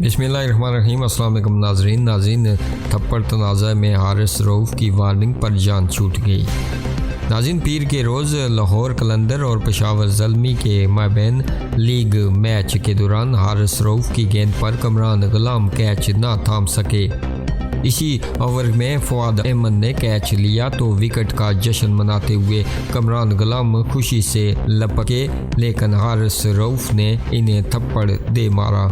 बिस्मिल्लाहिर्रहमानिर्रहीम। अस्सलाम वालेकुम नाज़रीन थप्पड़ तनाज़ा में हारिस रऊफ़ की वार्निंग पर जान छूट गई। नाज़रीन, पीर के रोज़ लाहौर कलंदर और पेशावर ज़ल्मी के माबैन लीग मैच के दौरान हारिस रऊफ़ की गेंद पर कमरान गुलाम कैच ना थाम सके। इसी ओवर में फवाद अहमद ने कैच लिया तो विकेट का जश्न मनाते हुए कमरान गुलाम खुशी से लपके, लेकिन हारिस रऊफ़ ने इन्हें थप्पड़ दे मारा।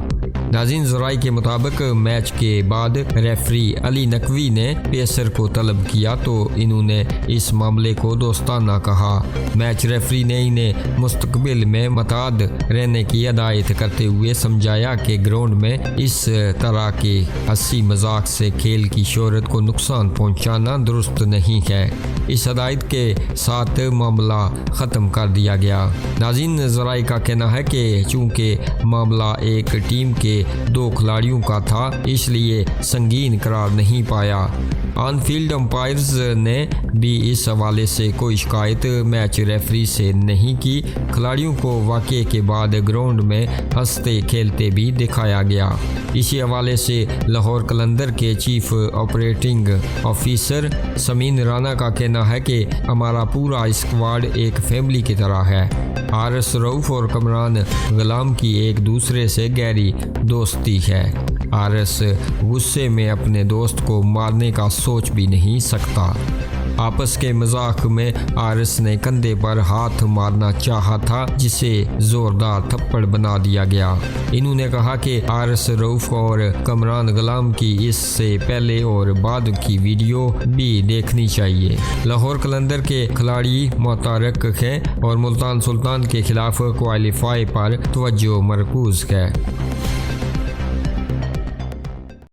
नाज़रीन, ज़राई के मुताबिक मैच के बाद रेफरी अली नकवी ने पेसर को तलब किया तो इन्होंने इस मामले को दोस्ताना कहा। मैच रेफरी ने इन्हें मुस्तकबिल में मुताद रहने की हिदायत करते हुए समझाया कि ग्राउंड में इस तरह के हंसी मजाक से खेल की शोहरत को नुकसान पहुंचाना दुरुस्त नहीं है। इस हिदायत के साथ मामला ख़त्म कर दिया गया। नाज़रीन, ज़राई का कहना है कि चूँकि मामला एक टीम के 2 खिलाड़ियों का था, इसलिए संगीन करार नहीं पाया। ऑन फील्ड अंपायर्स ने भी इस हवाले से कोई शिकायत मैच रेफरी से नहीं की। खिलाड़ियों को वाक़े के बाद ग्राउंड में हंसते खेलते भी दिखाया गया। इसी हवाले से लाहौर कलंदर के chief operating officer Sameen Rana का कहना है कि हमारा पूरा स्क्वाड एक फैमिली की तरह है। हारिस रऊफ़ और कमरान गुलाम की एक दूसरे से गहरी दोस्ती है। हारिस गुस्से में अपने दोस्त को मारने का सोच भी नहीं सकता। आपस के मजाक में हारिस ने कंधे पर हाथ मारना चाहा था, जिसे जोरदार थप्पड़ बना दिया गया। इन्होंने कहा कि हारिस रऊफ़ और कमरान गुलाम की इससे पहले और बाद की वीडियो भी देखनी चाहिए। लाहौर कलंदर के खिलाड़ी मुतरक हैं और मुल्तान सुल्तान के खिलाफ क्वालिफाई पर तवज्जो मरकूज है।